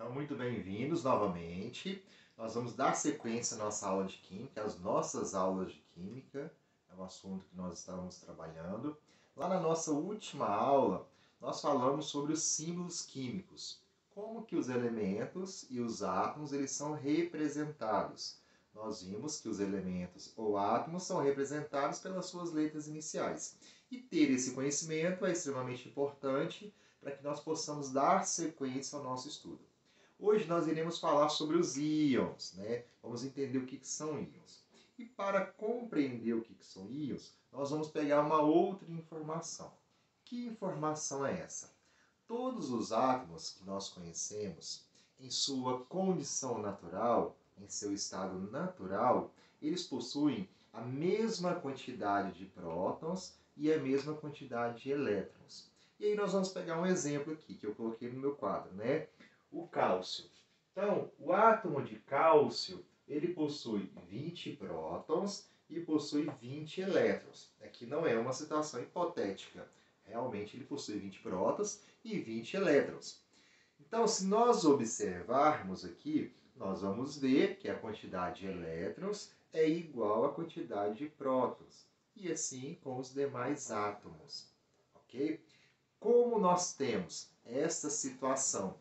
Então, muito bem-vindos novamente. Nós vamos dar sequência à nossa aula de Química, às nossas aulas de Química. É um assunto que nós estamos trabalhando. Lá na nossa última aula, nós falamos sobre os símbolos químicos. Como que os elementos e os átomos eles são representados. Nós vimos que os elementos ou átomos são representados pelas suas letras iniciais. E ter esse conhecimento é extremamente importante para que nós possamos dar sequência ao nosso estudo. Hoje nós iremos falar sobre os íons, né? Vamos entender o que são íons. E para compreender o que são íons, nós vamos pegar uma outra informação. Que informação é essa? Todos os átomos que nós conhecemos, em sua condição natural, em seu estado natural, eles possuem a mesma quantidade de prótons e a mesma quantidade de elétrons. E aí nós vamos pegar um exemplo aqui, que eu coloquei no meu quadro, né? O cálcio. Então, o átomo de cálcio, ele possui 20 prótons e possui 20 elétrons. Aqui não é uma situação hipotética. Realmente ele possui 20 prótons e 20 elétrons. Então, se nós observarmos aqui, nós vamos ver que a quantidade de elétrons é igual à quantidade de prótons. E assim com os demais átomos. Ok? Como nós temos esta situação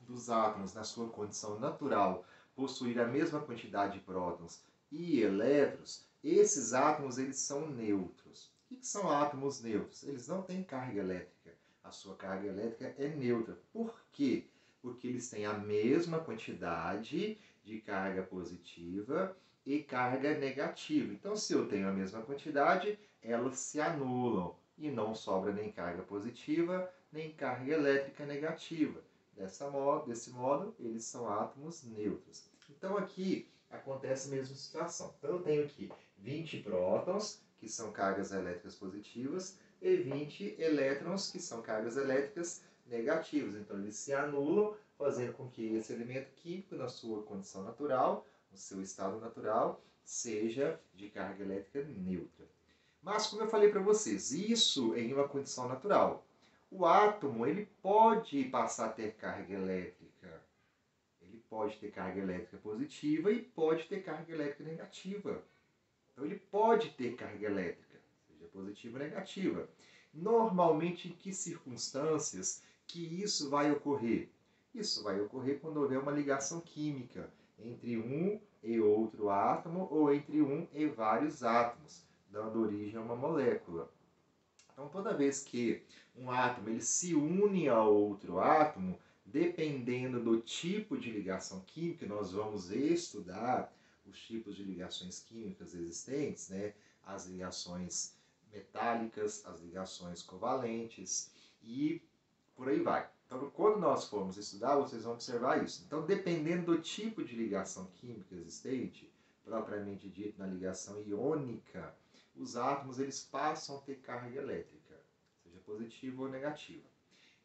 dos átomos na sua condição natural possuir a mesma quantidade de prótons e elétrons, esses átomos eles são neutros. O que são átomos neutros? Eles não têm carga elétrica. A sua carga elétrica é neutra. Por quê? Porque eles têm a mesma quantidade de carga positiva e carga negativa. Então, se eu tenho a mesma quantidade, elas se anulam e não sobra nem carga positiva, nem carga elétrica negativa. Desse modo, eles são átomos neutros. Então, aqui acontece a mesma situação. Então, eu tenho aqui 20 prótons, que são cargas elétricas positivas, e 20 elétrons, que são cargas elétricas negativas. Então, eles se anulam, fazendo com que esse elemento químico, na sua condição natural, no seu estado natural, seja de carga elétrica neutra. Mas, como eu falei para vocês, isso em uma condição natural. O átomo ele pode passar a ter carga elétrica. Ele pode ter carga elétrica positiva e pode ter carga elétrica negativa. Então, ele pode ter carga elétrica, seja positiva ou negativa. Normalmente, em que circunstâncias que isso vai ocorrer? Isso vai ocorrer quando houver uma ligação química entre um e outro átomo ou entre um e vários átomos, dando origem a uma molécula. Então, toda vez que um átomo ele se une a outro átomo, dependendo do tipo de ligação química, nós vamos estudar os tipos de ligações químicas existentes, né? As ligações metálicas, as ligações covalentes e por aí vai. Então, quando nós formos estudar, vocês vão observar isso. Então, dependendo do tipo de ligação química existente, propriamente dito na ligação iônica, os átomos eles passam a ter carga elétrica, seja positiva ou negativa.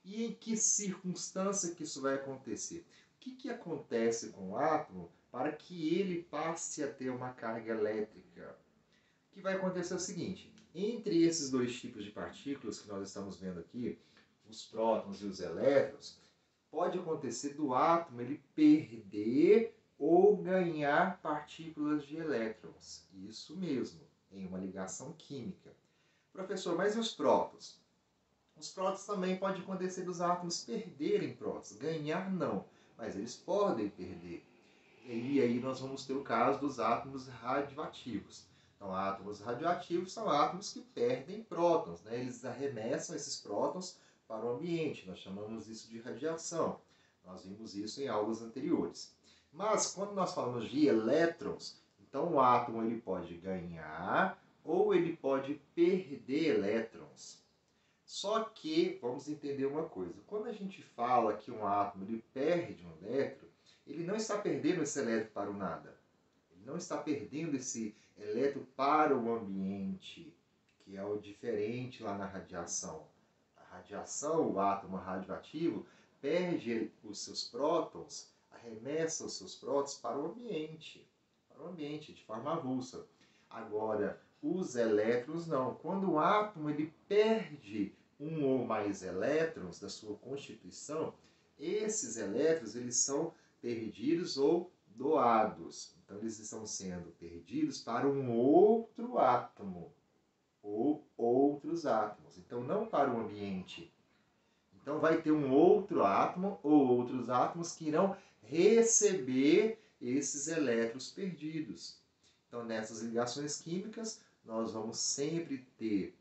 E em que circunstância que isso vai acontecer? O que acontece com o átomo para que ele passe a ter uma carga elétrica? O que vai acontecer é o seguinte, entre esses dois tipos de partículas que nós estamos vendo aqui, os prótons e os elétrons, pode acontecer do átomo ele perder ou ganhar partículas de elétrons. Isso mesmo, em uma ligação química. Professor, mas e os prótons? Os prótons também pode acontecer dos átomos perderem prótons. Ganhar não, mas eles podem perder. E aí nós vamos ter o caso dos átomos radioativos. Então, átomos radioativos são átomos que perdem prótons, né? Eles arremessam esses prótons para o ambiente. Nós chamamos isso de radiação. Nós vimos isso em aulas anteriores. Mas, quando nós falamos de elétrons, então o átomo ele pode ganhar ou ele pode perder elétrons. Só que, vamos entender uma coisa, quando a gente fala que um átomo ele perde um elétron, ele não está perdendo esse elétron para o nada. Ele não está perdendo esse elétron para o ambiente, que é o diferente lá na radiação. A radiação, o átomo radioativo, perde os seus prótons, arremessa os seus prótons para o ambiente de forma avulsa. Agora, os elétrons não. Quando o átomo ele perde um ou mais elétrons da sua constituição, esses elétrons eles são perdidos ou doados. Então, eles estão sendo perdidos para um outro átomo ou outros átomos. Então, não para o ambiente. Então, vai ter um outro átomo ou outros átomos que irão receber esses elétrons perdidos. Então, nessas ligações químicas, nós vamos sempre ter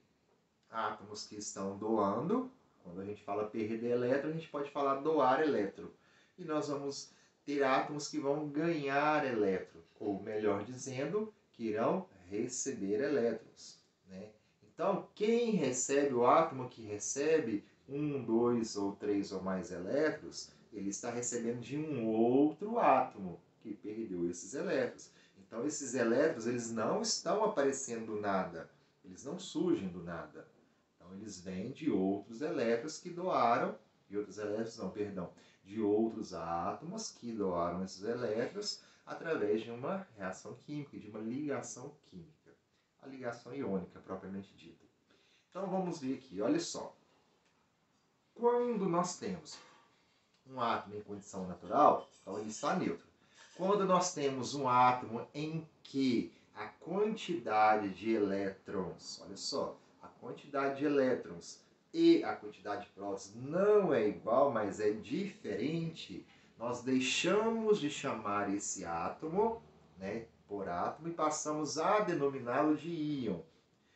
átomos que estão doando. Quando a gente fala perder elétron, a gente pode falar doar elétron. E nós vamos ter átomos que vão ganhar elétron, ou melhor dizendo, que irão receber elétrons, né? Então, quem recebe o átomo que recebe 1, 2 ou 3 ou mais elétrons, ele está recebendo de um outro átomo que perdeu esses elétrons. Então, esses elétrons eles não estão aparecendo do nada, eles não surgem do nada. Então, eles vêm de outros elétrons que doaram, de outros elétrons, não, perdão, de outros átomos que doaram esses elétrons através de uma reação química, de uma ligação química. A ligação iônica, propriamente dita. Então, vamos ver aqui, olha só. Quando nós temos um átomo em condição natural, então ele está neutro. Quando nós temos um átomo em que a quantidade de elétrons, olha só, a quantidade de elétrons e a quantidade de prótons não é igual, mas é diferente, nós deixamos de chamar esse átomo, né, por átomo e passamos a denominá-lo de íon.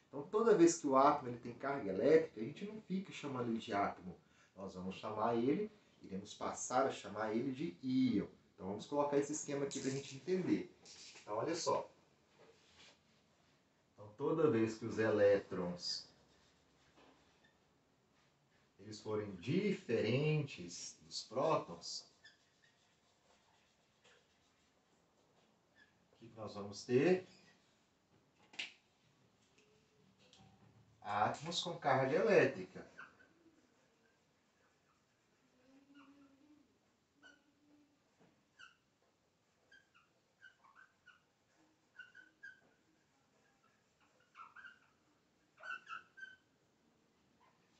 Então, toda vez que o átomo ele tem carga elétrica, a gente não fica chamando ele de átomo. Nós vamos chamar ele, iremos passar a chamar ele de íon. Então, vamos colocar esse esquema aqui para a gente entender. Então, olha só. Então, toda vez que os elétrons eles forem diferentes dos prótons, o que nós vamos ter? Átomos com carga elétrica.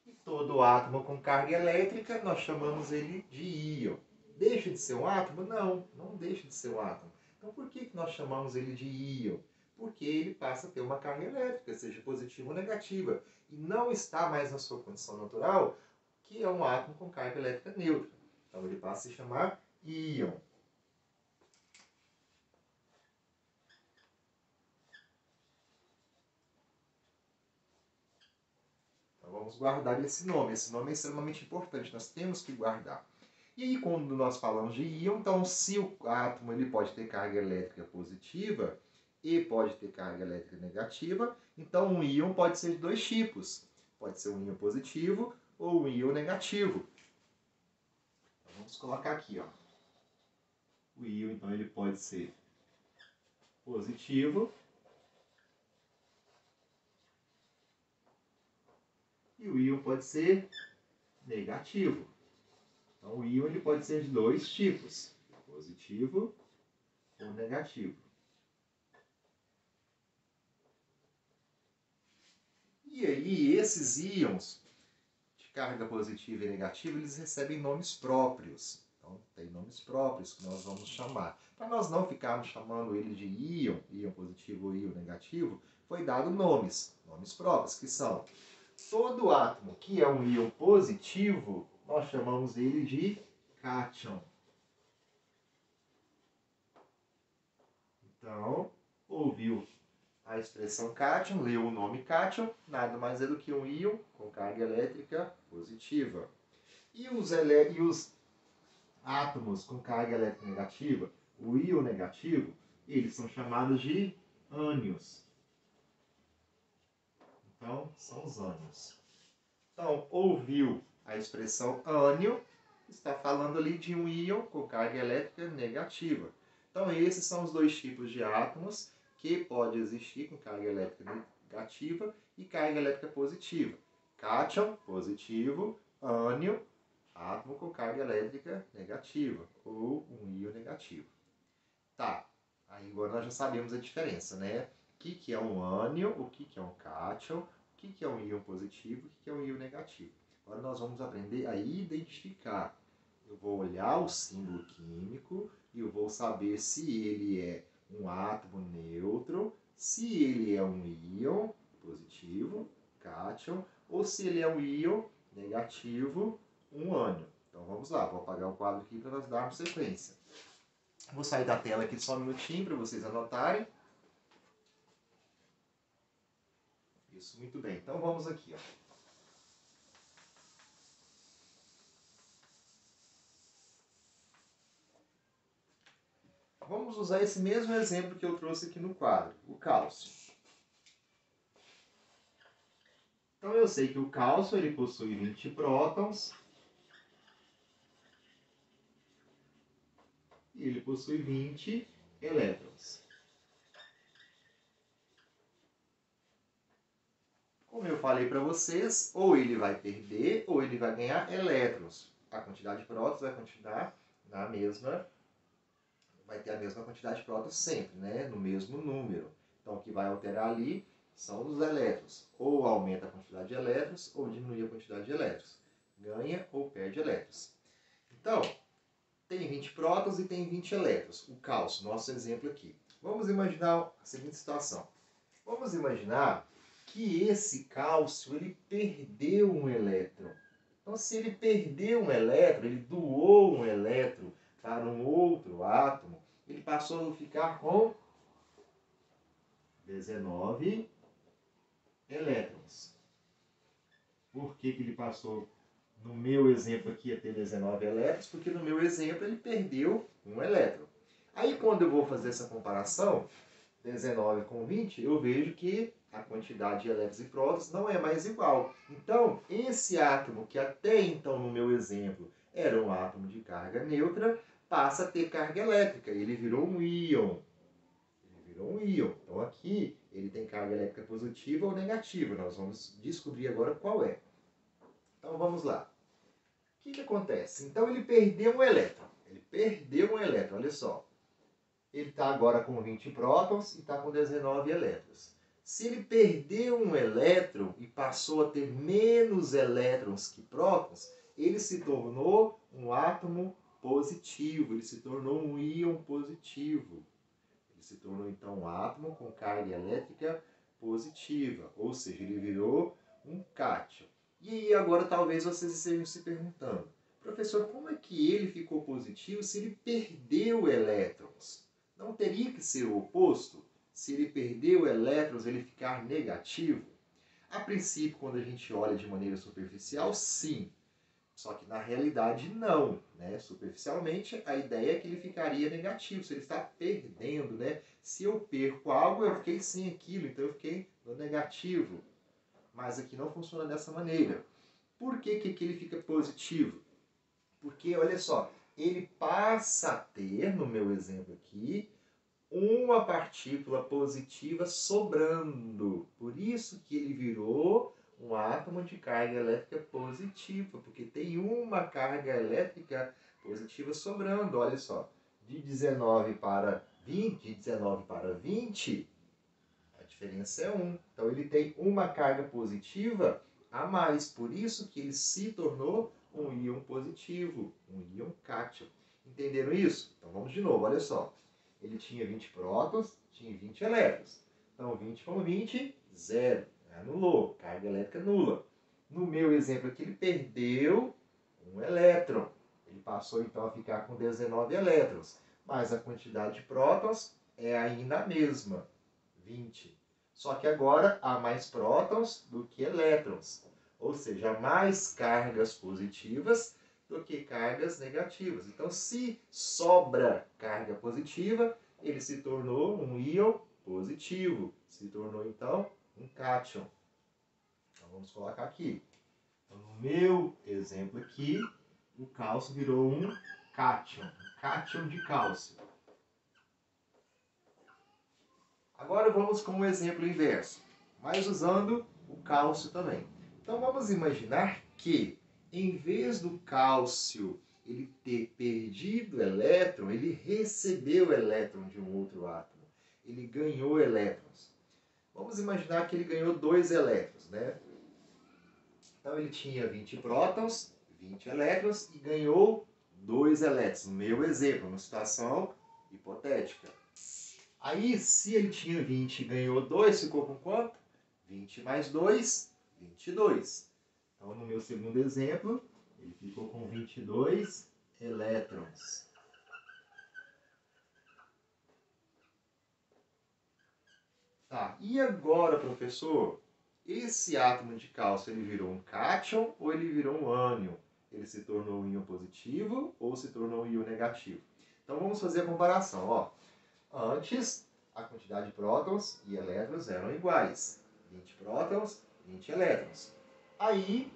E todo átomo com carga elétrica, nós chamamos ele de íon. Deixa de ser um átomo? Não, não deixa de ser um átomo. Então, por que nós chamamos ele de íon? Porque ele passa a ter uma carga elétrica, seja positiva ou negativa, e não está mais na sua condição natural, que é um átomo com carga elétrica neutra. Então, ele passa a se chamar íon. Então, vamos guardar esse nome. Esse nome é extremamente importante, nós temos que guardar. E aí, quando nós falamos de íon, então, se o átomo ele pode ter carga elétrica positiva e pode ter carga elétrica negativa, então um íon pode ser de dois tipos. Pode ser um íon positivo ou um íon negativo. Então, vamos colocar aqui, ó. O íon, então, ele pode ser positivo e o íon pode ser negativo. Então, o íon ele pode ser de dois tipos, positivo ou negativo. E aí, esses íons de carga positiva e negativa, eles recebem nomes próprios. Então, tem nomes próprios que nós vamos chamar. Para nós não ficarmos chamando ele de íon, íon positivo ou íon negativo, foi dado nomes próprios, que são todo átomo que é um íon positivo, nós chamamos ele de cátion. Então, ouviu a expressão cátion, leu o nome cátion, nada mais é do que um íon com carga elétrica positiva. E os átomos com carga elétrica negativa, o íon negativo, eles são chamados de ânions. Então, são os ânions. Então, ouviu a expressão ânion, está falando ali de um íon com carga elétrica negativa. Então, esses são os dois tipos de átomos que pode existir com carga elétrica negativa e carga elétrica positiva. Cátion, positivo, ânion, átomo com carga elétrica negativa, ou um íon negativo. Tá, aí agora nós já sabemos a diferença, né? O que é um ânion, o que é um cátion, o que é um íon positivo, o que é um íon negativo. Agora nós vamos aprender a identificar Eu vou olhar o símbolo químico e eu vou saber se ele é um átomo neutro, se ele é um íon positivo, cátion, ou se ele é um íon negativo, um ânion. Então vamos lá, vou apagar o quadro aqui para nós darmos sequência. Vou sair da tela aqui só um minutinho para vocês anotarem. Isso, muito bem. Então vamos aqui, ó. Vamos usar esse mesmo exemplo que eu trouxe aqui no quadro, o cálcio. Então eu sei que o cálcio ele possui 20 prótons e ele possui 20 elétrons. Como eu falei para vocês, ou ele vai perder ou ele vai ganhar elétrons. A quantidade de prótons vai continuar na mesma, vai ter a mesma quantidade de prótons sempre, né? No mesmo número. Então o que vai alterar ali são os elétrons. Ou aumenta a quantidade de elétrons ou diminui a quantidade de elétrons. Ganha ou perde elétrons. Então, tem 20 prótons e tem 20 elétrons. O cálcio, nosso exemplo aqui. Vamos imaginar a seguinte situação. Vamos imaginar que esse cálcio ele perdeu um elétron. Então, se ele perdeu um elétron, ele doou um elétron para um outro átomo, ele passou a ficar com 19 elétrons. Por que ele passou, no meu exemplo aqui, a ter 19 elétrons? Porque no meu exemplo ele perdeu um elétron. Aí, quando eu vou fazer essa comparação, 19 com 20, eu vejo que a quantidade de elétrons e prótons não é mais igual. Então, esse átomo, que até então no meu exemplo era um átomo de carga neutra, passa a ter carga elétrica. Ele virou um íon. Ele virou um íon. Então, aqui ele tem carga elétrica positiva ou negativa. Nós vamos descobrir agora qual é. Então, vamos lá. O que acontece? Então, ele perdeu um elétron. Ele perdeu um elétron, olha só. Ele está agora com 20 prótons e está com 19 elétrons. Se ele perdeu um elétron e passou a ter menos elétrons que prótons, ele se tornou um átomo positivo, ele se tornou um íon positivo. Ele se tornou então um átomo com carga elétrica positiva, ou seja, ele virou um cátion. E aí agora talvez vocês estejam se perguntando, professor, como é que ele ficou positivo se ele perdeu elétrons? Não teria que ser o oposto? Se ele perdeu elétrons, ele ficar negativo? A princípio, quando a gente olha de maneira superficial, sim. Só que na realidade não, né? Superficialmente a ideia é que ele ficaria negativo, se ele está perdendo, né? Se eu perco algo, eu fiquei sem aquilo, então eu fiquei no negativo. Mas aqui não funciona dessa maneira. Por que que aqui ele fica positivo? Porque, olha só, ele passa a ter, no meu exemplo aqui, uma partícula positiva sobrando. Por isso que ele virou um átomo de carga elétrica positiva, porque tem uma carga elétrica positiva sobrando. Olha só, de 19 para 20, de 19 para 20, a diferença é 1. Então ele tem uma carga positiva a mais, por isso que ele se tornou um íon positivo, um íon cátion. Entenderam isso? Então vamos de novo, olha só. Ele tinha 20 prótons, tinha 20 elétrons. Então 20 com 20, 0. Anulou, carga elétrica nula. No meu exemplo aqui, ele perdeu um elétron. Ele passou então a ficar com 19 elétrons. Mas a quantidade de prótons é ainda a mesma, 20. Só que agora há mais prótons do que elétrons. Ou seja, mais cargas positivas do que cargas negativas. Então, se sobra carga positiva, ele se tornou um íon positivo. Se tornou, então, um cátion. Então, vamos colocar aqui. Então, no meu exemplo aqui, o cálcio virou um cátion. Um cátion de cálcio. Agora vamos com o exemplo inverso, mas usando o cálcio também. Então vamos imaginar que, em vez do cálcio ele ter perdido elétron, ele recebeu elétron de um outro átomo. Ele ganhou elétrons. Vamos imaginar que ele ganhou 2 elétrons, né? Então ele tinha 20 prótons, 20 elétrons e ganhou 2 elétrons. No meu exemplo, uma situação hipotética. Aí, se ele tinha 20 e ganhou 2, ficou com quanto? 20 mais 2, 22. Então, no meu segundo exemplo, ele ficou com 22 elétrons. Tá, e agora, professor? Esse átomo de cálcio, ele virou um cátion ou ele virou um ânion? Ele se tornou um íon positivo ou se tornou um íon negativo? Então, vamos fazer a comparação. Ó. Antes, a quantidade de prótons e elétrons eram iguais. 20 prótons, 20 elétrons. Aí,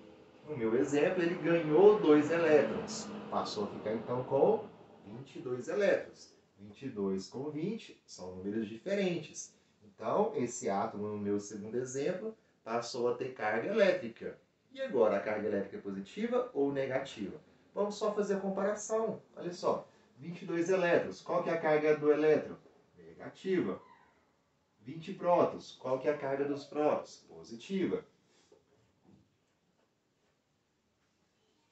no meu exemplo, ele ganhou 2 elétrons. Passou a ficar, então, com 22 elétrons. 22 com 20 são números diferentes. Então, esse átomo, no meu segundo exemplo, passou a ter carga elétrica. E agora, a carga elétrica é positiva ou negativa? Vamos só fazer a comparação. Olha só, 22 elétrons. Qual que é a carga do elétron? Negativa. 20 prótons. Qual que é a carga dos prótons? Positiva.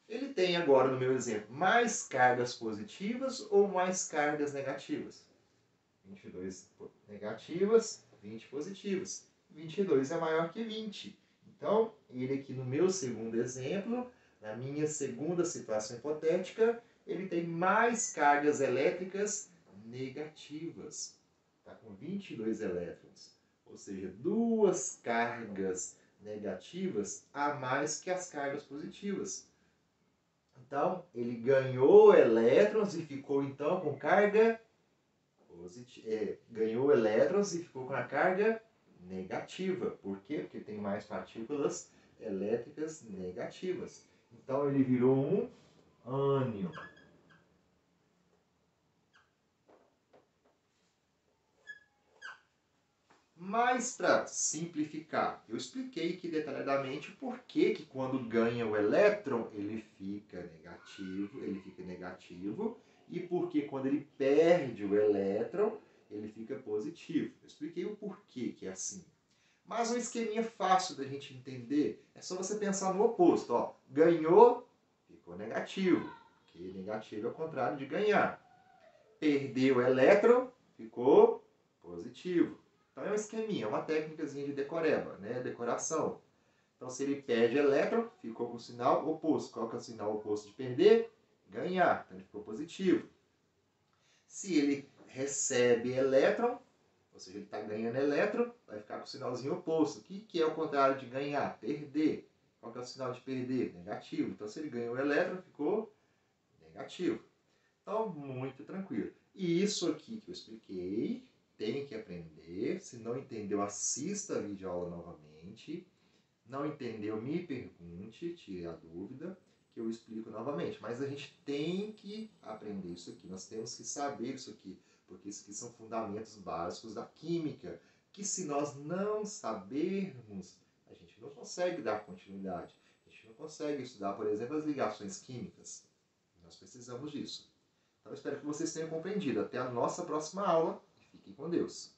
Ele tem agora, no meu exemplo, mais cargas positivas ou mais cargas negativas? 22 negativas, 20 positivas. 22 é maior que 20. Então, ele aqui no meu segundo exemplo, na minha segunda situação hipotética, ele tem mais cargas elétricas negativas. Está com 22 elétrons. Ou seja, 2 cargas negativas a mais que as cargas positivas. Então, ele ganhou elétrons e ficou, então, com carga ganhou elétrons e ficou com a carga negativa. Por quê? Porque tem mais partículas elétricas negativas. Então, ele virou um ânion. Mas, para simplificar, eu expliquei aqui detalhadamente por que quando ganha o elétron ele fica negativo, e por que quando ele perde o elétron ele fica positivo. Eu expliquei o porquê que é assim. Mas um esqueminha fácil da gente entender é só você pensar no oposto. Ó, ganhou, ficou negativo, porque negativo é o contrário de ganhar. Perdeu o elétron, ficou positivo. Então é um esqueminha, uma técnicazinha de decoreba, né? Decoração. Então se ele perde elétron, ficou com o sinal oposto. Qual que é o sinal oposto de perder? Ganhar. Então ele ficou positivo. Se ele recebe elétron, ou seja, ele está ganhando elétron, vai ficar com o sinalzinho oposto. O que é o contrário de ganhar? Perder. Qual que é o sinal de perder? Negativo. Então se ele ganhou elétron, ficou negativo. Então, muito tranquilo. E isso aqui que eu expliquei, tem que aprender. Se não entendeu, assista a videoaula novamente. Não entendeu, me pergunte, tire a dúvida, que eu explico novamente. Mas a gente tem que aprender isso aqui, nós temos que saber isso aqui, porque isso aqui são fundamentos básicos da química, que se nós não sabermos, a gente não consegue dar continuidade. A gente não consegue estudar, por exemplo, as ligações químicas. Nós precisamos disso. Então, espero que vocês tenham compreendido. Até a nossa próxima aula. Fiquem com Deus.